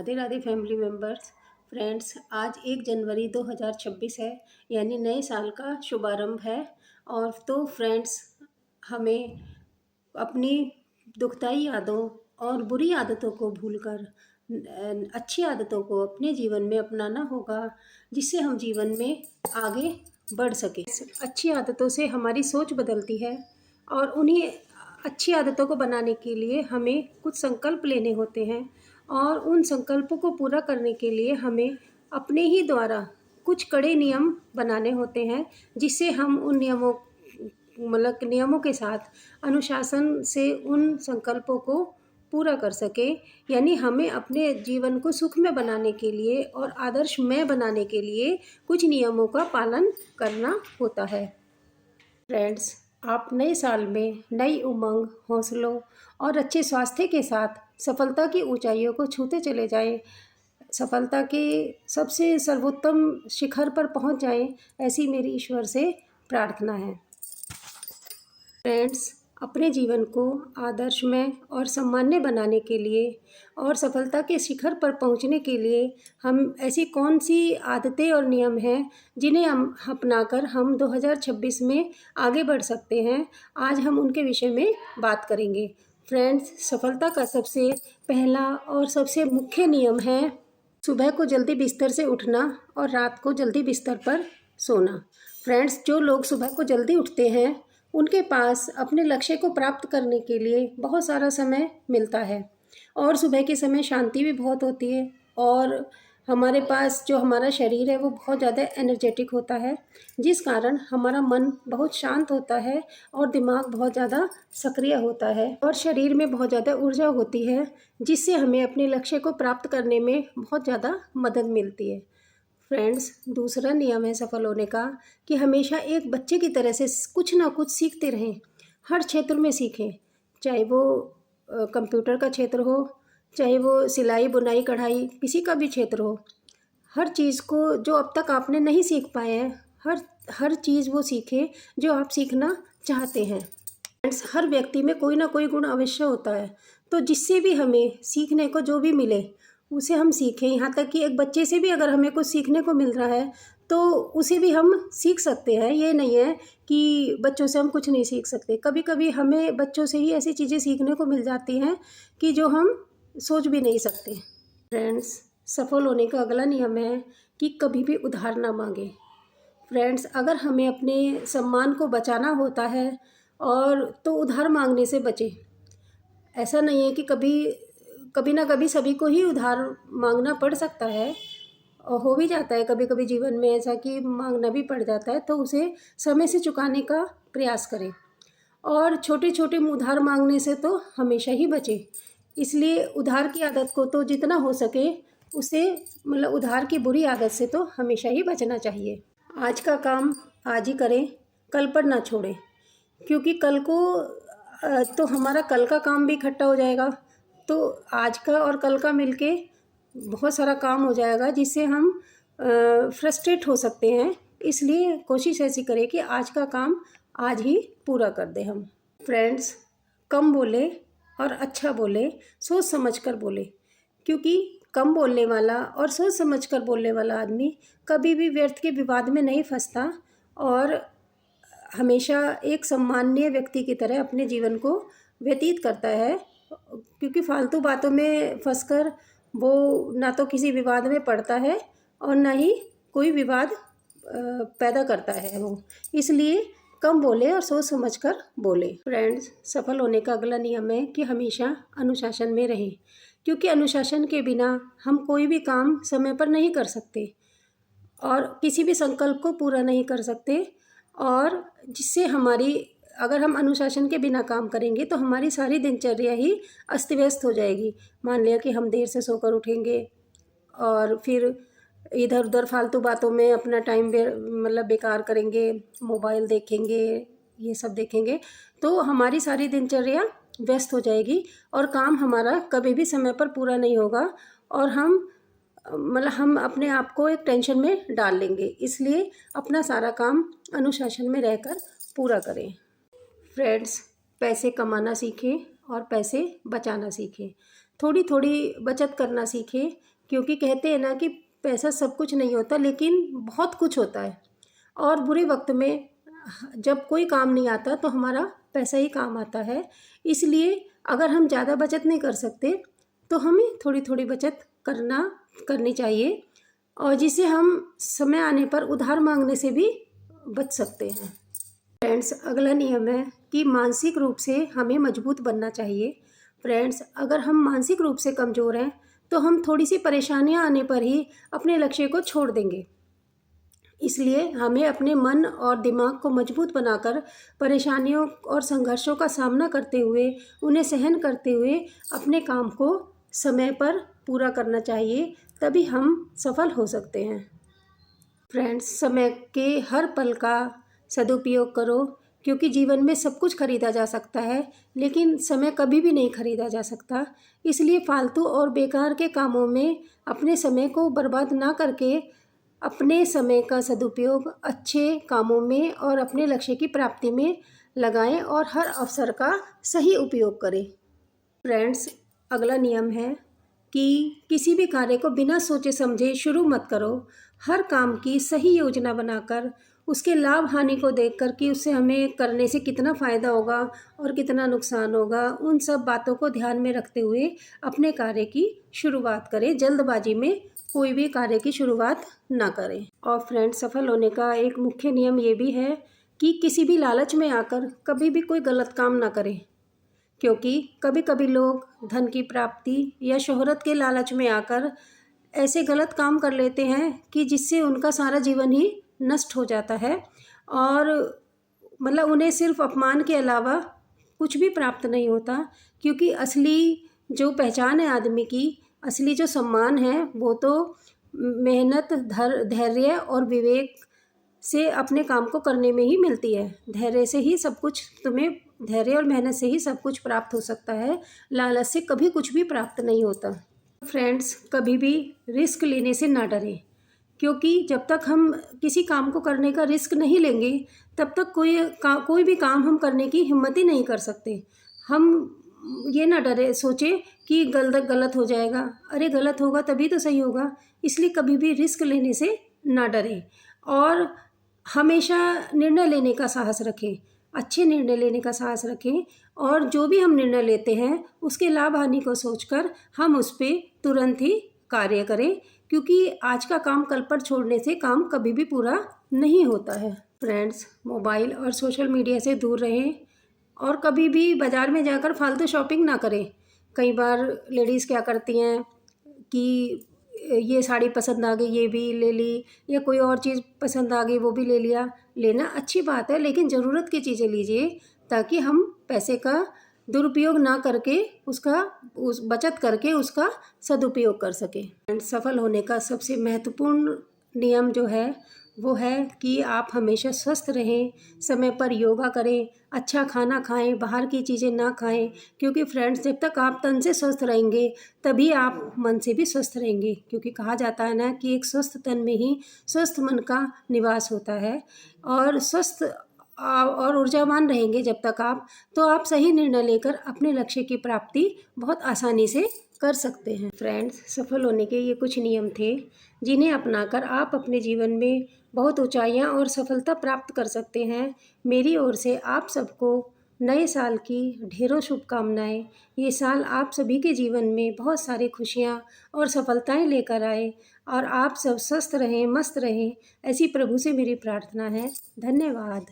Radhe Radhe family members. Friends, आज 1 जनवरी 2026 है, यानी नए साल का शुभारंभ है। और तो फ्रेंड्स, हमें अपनी दुखदाई यादों और बुरी आदतों को भूलकर अच्छी आदतों को अपने जीवन में अपनाना होगा, जिससे हम जीवन में आगे बढ़ सके। अच्छी आदतों से हमारी सोच बदलती है और उन्हीं अच्छी आदतों को बनाने के लिए हमें कुछ संकल्प लेने होते हैं और उन संकल्पों को पूरा करने के लिए हमें अपने ही द्वारा कुछ कड़े नियम बनाने होते हैं, जिससे हम उन नियमों के साथ अनुशासन से उन संकल्पों को पूरा कर सके। यानी हमें अपने जीवन को सुखमय बनाने के लिए और आदर्शमय बनाने के लिए कुछ नियमों का पालन करना होता है। फ्रेंड्स, आप नए साल में नई उमंग, हौसलों और अच्छे स्वास्थ्य के साथ सफलता की ऊंचाइयों को छूते चले जाएं, सफलता के सबसे सर्वोत्तम शिखर पर पहुंच जाएं, ऐसी मेरी ईश्वर से प्रार्थना है। फ्रेंड्स, अपने जीवन को आदर्शमय और सम्मान्य बनाने के लिए और सफलता के शिखर पर पहुंचने के लिए हम ऐसी कौन सी आदतें और नियम हैं जिन्हें हम अपनाकर हम 2026 में आगे बढ़ सकते हैं, आज हम उनके विषय में बात करेंगे। फ्रेंड्स, सफलता का सबसे पहला और सबसे मुख्य नियम है सुबह को जल्दी बिस्तर से उठना और रात को जल्दी बिस्तर पर सोना। फ्रेंड्स, जो लोग सुबह को जल्दी उठते हैं उनके पास अपने लक्ष्य को प्राप्त करने के लिए बहुत सारा समय मिलता है और सुबह के समय शांति भी बहुत होती है और हमारे पास जो हमारा शरीर है वो बहुत ज़्यादा एनर्जेटिक होता है, जिस कारण हमारा मन बहुत शांत होता है और दिमाग बहुत ज़्यादा सक्रिय होता है और शरीर में बहुत ज़्यादा ऊर्जा होती है, जिससे हमें अपने लक्ष्य को प्राप्त करने में बहुत ज़्यादा मदद मिलती है। फ्रेंड्स, दूसरा नियम है सफल होने का कि हमेशा एक बच्चे की तरह से कुछ ना कुछ सीखते रहें, हर क्षेत्र में सीखें, चाहे वो कंप्यूटर का क्षेत्र हो, चाहे वो सिलाई बुनाई कढ़ाई, किसी का भी क्षेत्र हो। हर चीज़ को जो अब तक आपने नहीं सीख पाए हैं, हर चीज़ वो सीखें जो आप सीखना चाहते हैं। फ्रेंड्स, हर व्यक्ति में कोई ना कोई गुण अवश्य होता है, तो जिससे भी हमें सीखने को जो भी मिले उसे हम सीखें। यहाँ तक कि एक बच्चे से भी अगर हमें कुछ सीखने को मिल रहा है तो उसे भी हम सीख सकते हैं। ये नहीं है कि बच्चों से हम कुछ नहीं सीख सकते, कभी कभी हमें बच्चों से ही ऐसी चीज़ें सीखने को मिल जाती हैं कि जो हम सोच भी नहीं सकते। फ्रेंड्स, सफल होने का अगला नियम है कि कभी भी उधार ना मांगे। फ्रेंड्स, अगर हमें अपने सम्मान को बचाना होता है और तो उधार मांगने से बचें। ऐसा नहीं है कि कभी ना कभी सभी को ही उधार मांगना पड़ सकता है और हो भी जाता है कभी कभी जीवन में ऐसा कि मांगना भी पड़ जाता है, तो उसे समय से चुकाने का प्रयास करें और छोटे छोटे उधार मांगने से तो हमेशा ही बचें। इसलिए उधार की आदत को तो जितना हो सके उसे उधार की बुरी आदत से तो हमेशा ही बचना चाहिए। आज का काम आज ही करें, कल पर ना छोड़ें, क्योंकि कल को तो हमारा कल का काम भी इकट्ठा हो जाएगा, तो आज का और कल का मिलके बहुत सारा काम हो जाएगा, जिससे हम फ्रस्ट्रेट हो सकते हैं। इसलिए कोशिश ऐसी करें कि आज का काम आज ही पूरा कर दें हम। फ्रेंड्स, कम बोले और अच्छा बोले, सोच समझ कर बोले, क्योंकि कम बोलने वाला और सोच समझ कर बोलने वाला आदमी कभी भी व्यर्थ के विवाद में नहीं फंसता और हमेशा एक सम्माननीय व्यक्ति की तरह अपने जीवन को व्यतीत करता है, क्योंकि फालतू बातों में फंसकर वो ना तो किसी विवाद में पड़ता है और ना ही कोई विवाद पैदा करता है वो। इसलिए कम बोले और सोच समझकर बोले। फ्रेंड्स, सफल होने का अगला नियम है कि हमेशा अनुशासन में रहें, क्योंकि अनुशासन के बिना हम कोई भी काम समय पर नहीं कर सकते और किसी भी संकल्प को पूरा नहीं कर सकते, और जिससे अगर हम अनुशासन के बिना काम करेंगे तो हमारी सारी दिनचर्या ही अस्त व्यस्त हो जाएगी। मान लिया कि हम देर से सोकर उठेंगे और फिर इधर उधर फालतू बातों में अपना टाइम बेकार करेंगे, मोबाइल देखेंगे, ये सब देखेंगे, तो हमारी सारी दिनचर्या व्यस्त हो जाएगी और काम हमारा कभी भी समय पर पूरा नहीं होगा और हम अपने आप को एक टेंशन में डाल लेंगे। इसलिए अपना सारा काम अनुशासन में रहकर पूरा करें। फ्रेंड्स, पैसे कमाना सीखें और पैसे बचाना सीखें। थोड़ी थोड़ी बचत करना सीखें, क्योंकि कहते हैं ना कि पैसा सब कुछ नहीं होता, लेकिन बहुत कुछ होता है। और बुरे वक्त में जब कोई काम नहीं आता तो हमारा पैसा ही काम आता है। इसलिए अगर हम ज़्यादा बचत नहीं कर सकते तो हमें थोड़ी थोड़ी बचत करनी चाहिए, और जिसे हम समय आने पर उधार मांगने से भी बच सकते हैं। फ्रेंड्स, अगला नियम है कि मानसिक रूप से हमें मजबूत बनना चाहिए। फ्रेंड्स, अगर हम मानसिक रूप से कमज़ोर हैं तो हम थोड़ी सी परेशानियां आने पर ही अपने लक्ष्य को छोड़ देंगे। इसलिए हमें अपने मन और दिमाग को मजबूत बनाकर परेशानियों और संघर्षों का सामना करते हुए, उन्हें सहन करते हुए अपने काम को समय पर पूरा करना चाहिए, तभी हम सफल हो सकते हैं। फ्रेंड्स, समय के हर पल का सदुपयोग करो, क्योंकि जीवन में सब कुछ खरीदा जा सकता है, लेकिन समय कभी भी नहीं खरीदा जा सकता। इसलिए फालतू और बेकार के कामों में अपने समय को बर्बाद ना करके अपने समय का सदुपयोग अच्छे कामों में और अपने लक्ष्य की प्राप्ति में लगाएं और हर अवसर का सही उपयोग करें। फ्रेंड्स, अगला नियम है कि किसी भी कार्य को बिना सोचे समझे शुरू मत करो। हर काम की सही योजना बनाकर उसके लाभ हानि को देखकर कि उससे हमें करने से कितना फ़ायदा होगा और कितना नुकसान होगा, उन सब बातों को ध्यान में रखते हुए अपने कार्य की शुरुआत करें। जल्दबाजी में कोई भी कार्य की शुरुआत ना करें। और फ्रेंड्स, सफल होने का एक मुख्य नियम ये भी है कि किसी भी लालच में आकर कभी भी कोई गलत काम ना करें, क्योंकि कभी कभी लोग धन की प्राप्ति या शोहरत के लालच में आकर ऐसे गलत काम कर लेते हैं कि जिससे उनका सारा जीवन ही नष्ट हो जाता है, और मतलब उन्हें सिर्फ अपमान के अलावा कुछ भी प्राप्त नहीं होता। क्योंकि असली जो पहचान है आदमी की, असली जो सम्मान है, वो तो मेहनत, धैर्य और विवेक से अपने काम को करने में ही मिलती है। धैर्य और मेहनत से ही सब कुछ प्राप्त हो सकता है। लालच से कभी कुछ भी प्राप्त नहीं होता। फ्रेंड्स, कभी भी रिस्क लेने से ना डरें, क्योंकि जब तक हम किसी काम को करने का रिस्क नहीं लेंगे तब तक कोई भी काम हम करने की हिम्मत ही नहीं कर सकते। हम ये ना डरे सोचें कि गलत हो जाएगा। अरे गलत होगा तभी तो सही होगा। इसलिए कभी भी रिस्क लेने से ना डरें और हमेशा निर्णय लेने का साहस रखें, अच्छे निर्णय लेने का साहस रखें, और जो भी हम निर्णय लेते हैं उसके लाभ हानि को सोचकर हम उस पर तुरंत ही कार्य करें, क्योंकि आज का काम कल पर छोड़ने से काम कभी भी पूरा नहीं होता है। फ्रेंड्स, मोबाइल और सोशल मीडिया से दूर रहें और कभी भी बाज़ार में जाकर फालतू शॉपिंग ना करें। कई बार लेडीज़ क्या करती हैं कि ये साड़ी पसंद आ गई ये भी ले ली, या कोई और चीज़ पसंद आ गई वो भी ले लिया। लेना अच्छी बात है, लेकिन ज़रूरत की चीज़ें लीजिए, ताकि हम पैसे का दुरुपयोग ना करके बचत करके उसका सदुपयोग कर सकें। सफल होने का सबसे महत्वपूर्ण नियम जो है वो है कि आप हमेशा स्वस्थ रहें, समय पर योगा करें, अच्छा खाना खाएं, बाहर की चीज़ें ना खाएं, क्योंकि फ्रेंड्स, जब तक आप तन से स्वस्थ रहेंगे तभी आप मन से भी स्वस्थ रहेंगे। क्योंकि कहा जाता है ना कि एक स्वस्थ तन में ही स्वस्थ मन का निवास होता है, और स्वस्थ और ऊर्जावान रहेंगे जब तक आप, तो आप सही निर्णय लेकर अपने लक्ष्य की प्राप्ति बहुत आसानी से कर सकते हैं। फ्रेंड्स, सफल होने के ये कुछ नियम थे जिन्हें अपनाकर आप अपने जीवन में बहुत ऊंचाइयां और सफलता प्राप्त कर सकते हैं। मेरी ओर से आप सबको नए साल की ढेरों शुभकामनाएं। ये साल आप सभी के जीवन में बहुत सारी खुशियां और सफलताएं लेकर आए, और आप सब स्वस्थ रहें, मस्त रहें, ऐसी प्रभु से मेरी प्रार्थना है। धन्यवाद।